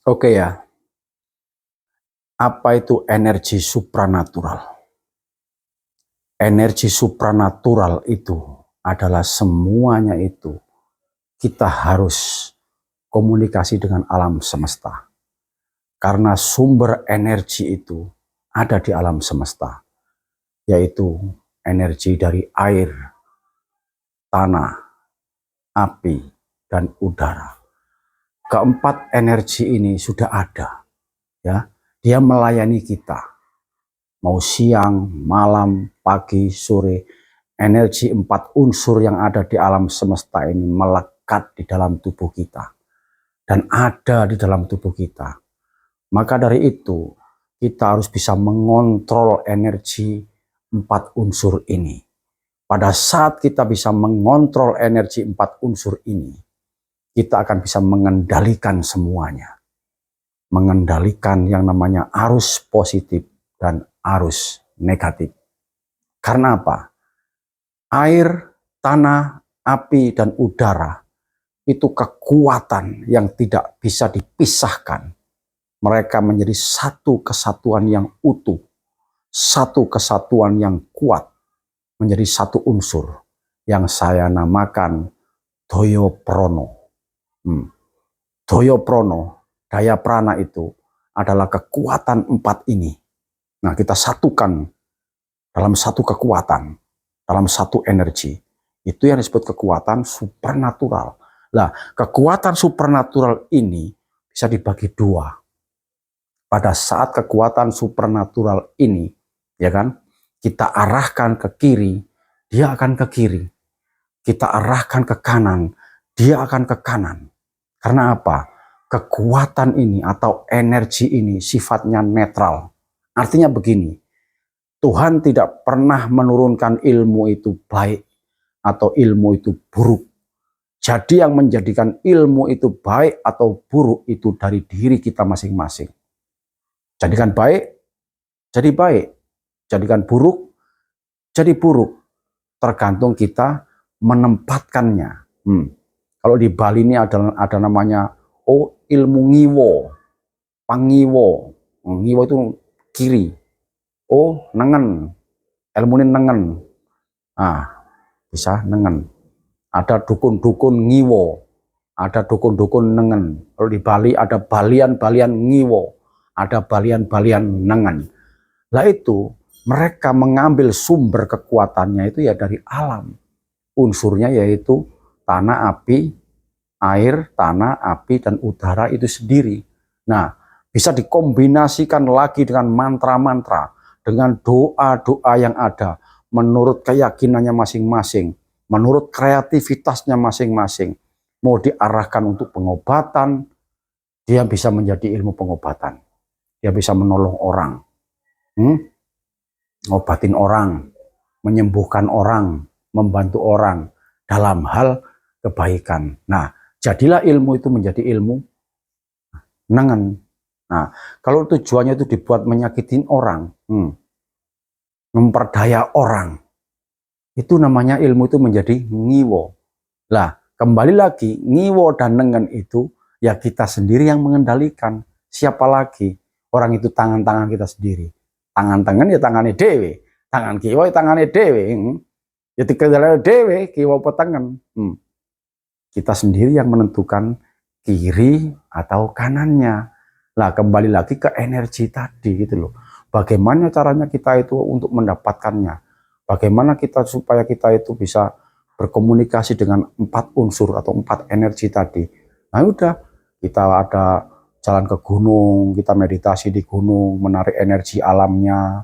Oke ya, apa itu energi supranatural? Energi supranatural itu adalah semuanya itu kita harus komunikasi dengan alam semesta. Karena sumber energi itu ada di alam semesta, yaitu energi dari air, tanah, api, dan udara. Keempat energi ini sudah ada, ya. Dia melayani kita. Mau siang, malam, pagi, sore, energi empat unsur yang ada di alam semesta ini melekat di dalam tubuh kita dan ada di dalam tubuh kita. Maka dari itu, kita harus bisa mengontrol energi empat unsur ini. Pada saat kita bisa mengontrol energi empat unsur ini, kita akan bisa mengendalikan semuanya. Mengendalikan yang namanya arus positif dan arus negatif. Karena apa? Air, tanah, api, dan udara itu kekuatan yang tidak bisa dipisahkan. Mereka menjadi satu kesatuan yang utuh, satu kesatuan yang kuat, menjadi satu unsur yang saya namakan Daya Prana. Daya Prana, daya prana itu adalah kekuatan empat ini. Nah, kita satukan dalam satu kekuatan, dalam satu energi. Itu yang disebut kekuatan supernatural. Nah, kekuatan supernatural ini bisa dibagi dua. Pada saat kekuatan supernatural ini, ya kan, kita arahkan ke kiri, dia akan ke kiri. Kita arahkan ke kanan, dia akan ke kanan. Karena apa? Kekuatan ini atau energi ini sifatnya netral. Artinya begini, Tuhan tidak pernah menurunkan ilmu itu baik atau ilmu itu buruk. Jadi yang menjadikan ilmu itu baik atau buruk itu dari diri kita masing-masing. Jadikan baik, jadi baik. Jadikan buruk, jadi buruk. Tergantung kita menempatkannya. Kalau di Bali ini ada namanya ilmu ngiwo, pangiwo. Ngiwo itu kiri. Nengen. Ilmu ini nengen. Bisa nengen. Ada dukun-dukun ngiwo, ada dukun-dukun nengen. Kalau di Bali ada balian-balian ngiwo, ada balian-balian nengen. Lah itu mereka mengambil sumber kekuatannya itu ya dari alam. Unsurnya yaitu tanah, api, air, tanah, api, dan udara itu sendiri. Nah, bisa dikombinasikan lagi dengan mantra-mantra, dengan doa-doa yang ada, menurut keyakinannya masing-masing, menurut kreativitasnya masing-masing. Mau diarahkan untuk pengobatan, dia bisa menjadi ilmu pengobatan. Dia bisa menolong orang, ngobatin orang, menyembuhkan orang, membantu orang dalam hal kebaikan. Nah, jadilah ilmu itu menjadi ilmu nengen. Nah, kalau tujuannya itu dibuat menyakitin orang, memperdaya orang, itu namanya ilmu itu menjadi ngiwo. Lah, kembali lagi, ngiwo dan nengen itu ya kita sendiri yang mengendalikan. Siapa lagi? Orang itu tangan-tangan kita sendiri. Tangan-tangan ya tangannya dewe. Tangan kiwa ya tangannya dewe. Ya dikendalikan dewe, kiwa petangan. Kita sendiri yang menentukan kiri atau kanannya. Nah, kembali lagi ke energi tadi gitu loh. Bagaimana caranya kita itu untuk mendapatkannya? Bagaimana kita supaya kita itu bisa berkomunikasi dengan empat unsur atau empat energi tadi? Nah, udah kita ada jalan ke gunung, kita meditasi di gunung, menarik energi alamnya.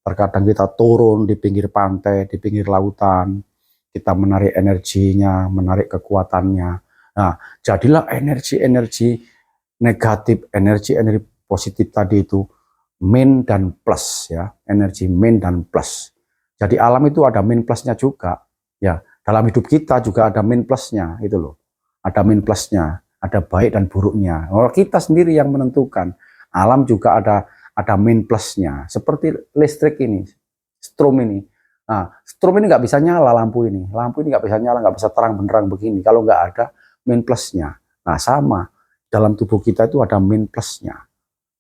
Terkadang kita turun di pinggir pantai, di pinggir lautan, kita menarik energinya, menarik kekuatannya. Nah, jadilah energi-energi negatif, energi-energi positif tadi itu min dan plus ya, energi min dan plus. Jadi alam itu ada min plusnya juga ya. Dalam hidup kita juga ada min plusnya itu loh. Ada min plusnya, ada baik dan buruknya. Kalau kita sendiri yang menentukan. Alam juga ada min plusnya. Seperti listrik ini, strom ini. Nah, strom ini nggak bisa nyala lampu ini. Lampu ini nggak bisa nyala, nggak bisa terang benderang begini. Kalau nggak ada min plusnya. Nah, sama. dalam tubuh kita itu ada min plusnya.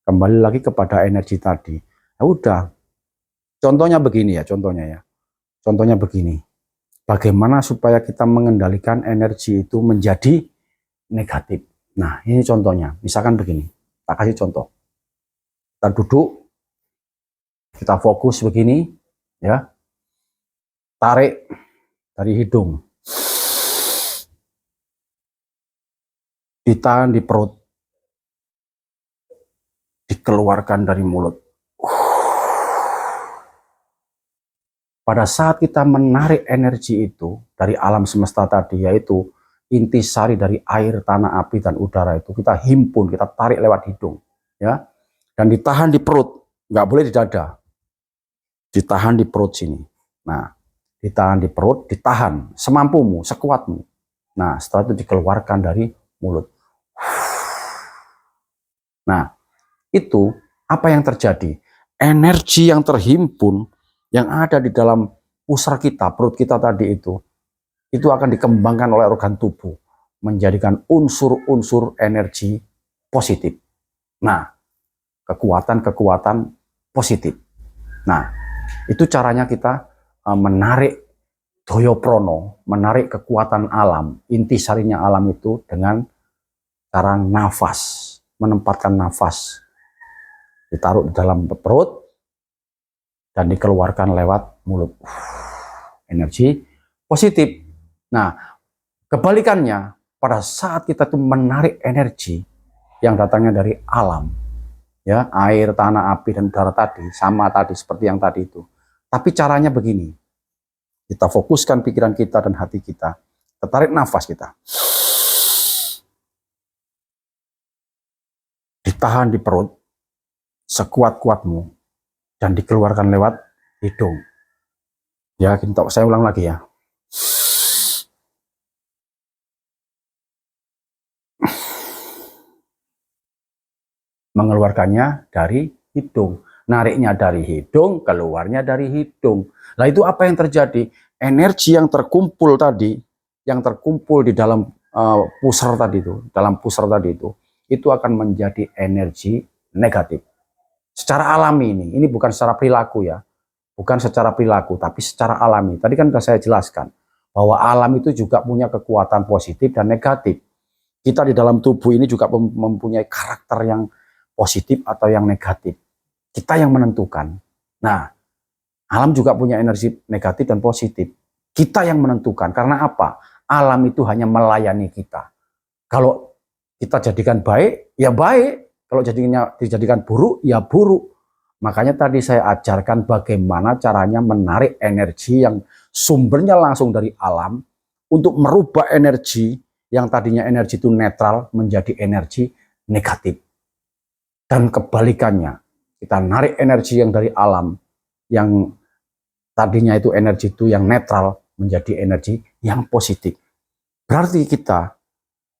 Kembali lagi kepada energi tadi. Ya udah, contohnya begini ya, contohnya begini. Bagaimana supaya kita mengendalikan energi itu menjadi negatif. Nah, ini contohnya. Misalkan begini, tak kasih contoh. Kita duduk, kita fokus begini, ya. Tarik dari hidung, ditahan di perut, dikeluarkan dari mulut. Pada saat kita menarik energi itu dari alam semesta tadi, yaitu intisari dari air, tanah, api, dan udara itu, kita himpun, kita tarik lewat hidung, ya, dan ditahan di perut, nggak boleh di dada, ditahan di perut sini. Nah, ditahan di perut, ditahan semampumu, sekuatmu. Nah, setelah itu dikeluarkan dari mulut. Nah, itu apa yang terjadi? Energi yang terhimpun yang ada di dalam pusar kita, perut kita tadi itu akan dikembangkan oleh organ tubuh, menjadikan unsur-unsur energi positif. Nah, kekuatan-kekuatan positif. Nah, itu caranya kita menarik doyoprono, menarik kekuatan alam, intisarinya alam itu dengan cara nafas, menempatkan nafas, ditaruh di dalam perut, dan dikeluarkan lewat mulut. Energi positif. Nah, kebalikannya, pada saat kita tuh menarik energi yang datangnya dari alam, ya, air, tanah, api, dan udara tadi, sama tadi, seperti yang tadi itu. Tapi caranya begini, kita fokuskan pikiran kita dan hati kita, kita tarik nafas kita, ditahan di perut, sekuat-kuatmu, dan dikeluarkan lewat hidung. Ya, saya ulang lagi ya. Mengeluarkannya dari hidung. Nariknya dari hidung, keluarnya dari hidung. Nah, itu apa yang terjadi? Energi yang terkumpul tadi, yang terkumpul di dalam pusar tadi itu akan menjadi energi negatif. Secara alami ini bukan secara perilaku ya, bukan secara perilaku, tapi secara alami. Tadi kan sudah saya jelaskan bahwa alam itu juga punya kekuatan positif dan negatif. Kita di dalam tubuh ini juga mempunyai karakter yang positif atau yang negatif. Kita yang menentukan. Nah, alam juga punya energi negatif dan positif. Kita yang menentukan. Karena apa? Alam itu hanya melayani kita. Kalau kita jadikan baik, ya baik. Kalau dijadikan buruk, ya buruk. Makanya tadi saya ajarkan bagaimana caranya menarik energi yang sumbernya langsung dari alam untuk merubah energi yang tadinya energi itu netral menjadi energi negatif. Dan kebalikannya, kita narik energi yang dari alam yang tadinya itu energi itu yang netral menjadi energi yang positif. Berarti kita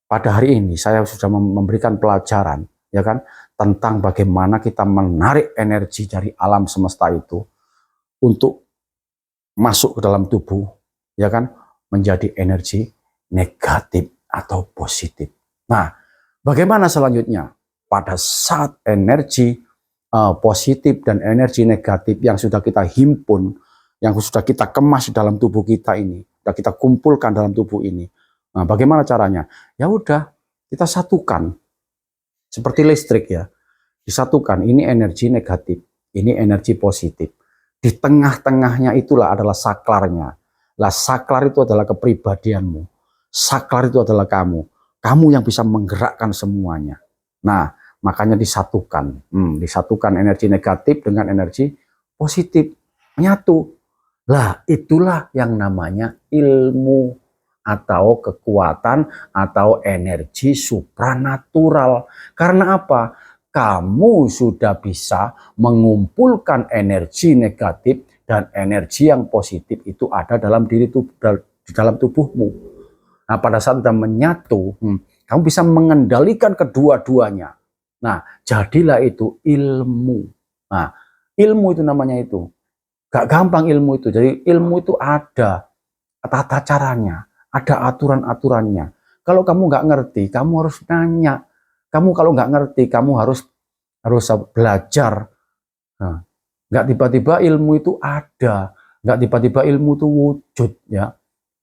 pada hari ini saya sudah memberikan pelajaran, ya kan, tentang bagaimana kita menarik energi dari alam semesta itu untuk masuk ke dalam tubuh, ya kan, menjadi energi negatif atau positif. Nah, bagaimana selanjutnya? Pada saat energi positif dan energi negatif yang sudah kita himpun, yang sudah kita kemas di dalam tubuh kita ini, sudah kita kumpulkan dalam tubuh ini. Nah, bagaimana caranya? Ya udah, kita satukan. Seperti listrik ya, disatukan. Ini energi negatif, ini energi positif. Di tengah-tengahnya itulah adalah saklarnya. Lah, saklar itu adalah kepribadianmu. Saklar itu adalah kamu. Kamu yang bisa menggerakkan semuanya. Nah, makanya disatukan. Disatukan energi negatif dengan energi positif. Menyatu. Lah, itulah yang namanya ilmu atau kekuatan atau energi supranatural. Karena apa? Kamu sudah bisa mengumpulkan energi negatif dan energi yang positif itu ada dalam di dalam tubuhmu. Nah, pada saat sudah menyatu, kamu bisa mengendalikan kedua-duanya. Nah, jadilah itu ilmu. Nah, ilmu itu namanya itu. Gak gampang ilmu itu. Jadi ilmu itu ada tata caranya, ada aturan-aturannya. Kalau kamu nggak ngerti, kamu harus nanya. Kamu kalau nggak ngerti, kamu harus belajar. Nah, nggak tiba-tiba ilmu itu ada, nggak tiba-tiba ilmu itu wujud ya.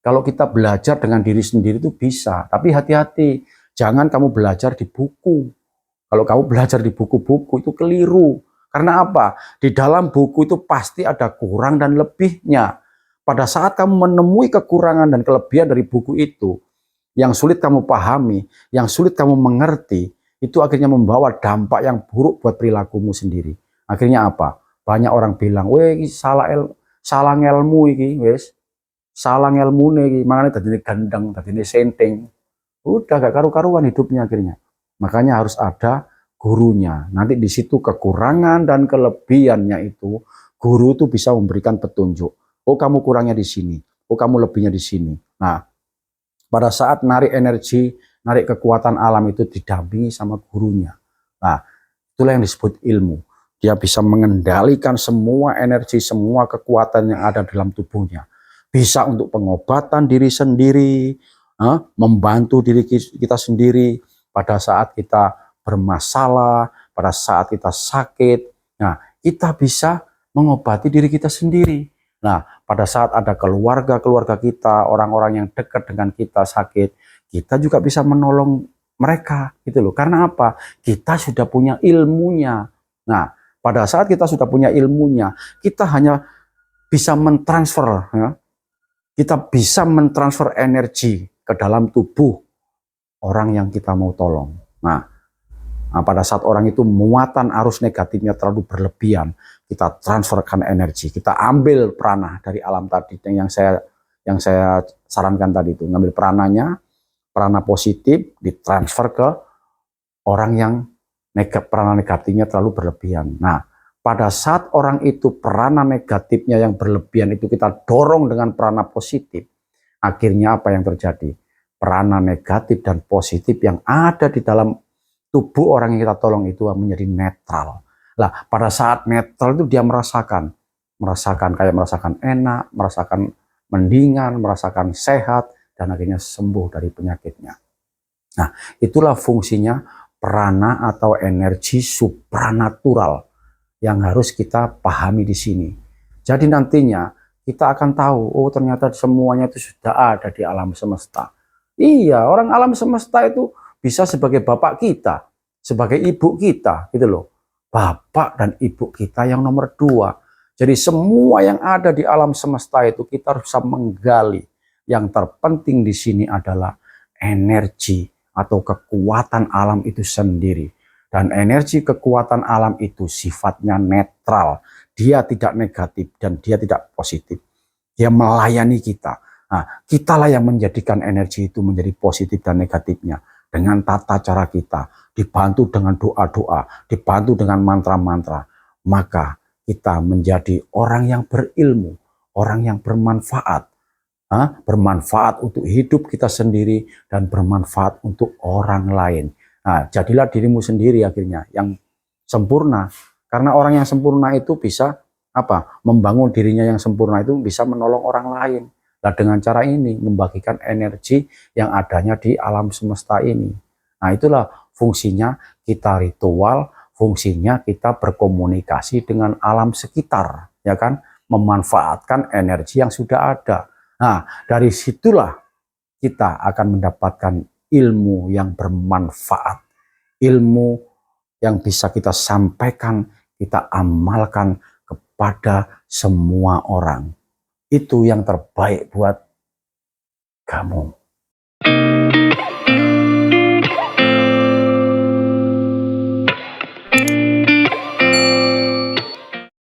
Kalau kita belajar dengan diri sendiri itu bisa, tapi hati-hati, jangan kamu belajar di buku. Kalau kamu belajar di buku-buku itu keliru. Karena apa? Di dalam buku itu pasti ada kurang dan lebihnya. Pada saat kamu menemui kekurangan dan kelebihan dari buku itu, yang sulit kamu pahami, yang sulit kamu mengerti, itu akhirnya membawa dampak yang buruk buat perilakumu sendiri. Akhirnya apa? Banyak orang bilang, weh salah ngelmu iki, wes. Salah ngelmu iki, makanya tadi gandeng, tadi senteng. Udah gak karu-karuan hidupnya akhirnya. Makanya harus ada gurunya. Nanti di situ kekurangan dan kelebihannya itu, guru itu bisa memberikan petunjuk. Oh, kamu kurangnya di sini. Oh, kamu lebihnya di sini. Nah, pada saat narik energi, narik kekuatan alam itu didampingi sama gurunya. Nah, itulah yang disebut ilmu. Dia bisa mengendalikan semua energi, semua kekuatan yang ada dalam tubuhnya. Bisa untuk pengobatan diri sendiri, membantu diri kita sendiri pada saat kita bermasalah, pada saat kita sakit. Nah, kita bisa mengobati diri kita sendiri. Nah, pada saat ada keluarga kita, orang-orang yang dekat dengan kita sakit, kita juga bisa menolong mereka gitu loh. Karena apa? Kita sudah punya ilmunya. Nah, pada saat kita sudah punya ilmunya, kita hanya bisa mentransfer ya. Kita bisa mentransfer energi ke dalam tubuh orang yang kita mau tolong. Nah, pada saat orang itu muatan arus negatifnya terlalu berlebihan, kita transferkan energi, kita ambil prana dari alam tadi yang saya sarankan tadi itu, ngambil prananya, prana positif ditransfer ke orang yang prana negatifnya terlalu berlebihan. Nah, pada saat orang itu prana negatifnya yang berlebihan itu kita dorong dengan prana positif, akhirnya apa yang terjadi? Prana negatif dan positif yang ada di dalam tubuh orang yang kita tolong itu menjadi netral. Lah, pada saat netral itu dia merasakan enak, merasakan mendingan, merasakan sehat, dan akhirnya sembuh dari penyakitnya. Nah, itulah fungsinya prana atau energi supranatural yang harus kita pahami di sini. Jadi nantinya kita akan tahu, oh ternyata semuanya itu sudah ada di alam semesta. Iya, orang alam semesta itu bisa sebagai bapak kita, sebagai ibu kita, gitu loh. Bapak dan ibu kita yang nomor 2. Jadi semua yang ada di alam semesta itu kita harus bisa menggali. Yang terpenting di sini adalah energi atau kekuatan alam itu sendiri. Dan energi kekuatan alam itu sifatnya netral. Dia tidak negatif dan dia tidak positif. Dia melayani kita. Nah, kitalah yang menjadikan energi itu menjadi positif dan negatifnya. Dengan tata cara kita, dibantu dengan doa-doa, dibantu dengan mantra-mantra. Maka kita menjadi orang yang berilmu, orang yang bermanfaat. Bermanfaat untuk hidup kita sendiri dan bermanfaat untuk orang lain. Nah, jadilah dirimu sendiri akhirnya yang sempurna. Karena orang yang sempurna itu bisa membangun dirinya yang sempurna itu bisa menolong orang lain. Nah, dengan cara ini membagikan energi yang adanya di alam semesta ini. Nah, itulah fungsinya kita ritual, fungsinya kita berkomunikasi dengan alam sekitar, ya kan? Memanfaatkan energi yang sudah ada. Nah, dari situlah kita akan mendapatkan ilmu yang bermanfaat, ilmu yang bisa kita sampaikan, kita amalkan kepada semua orang. Itu yang terbaik buat kamu.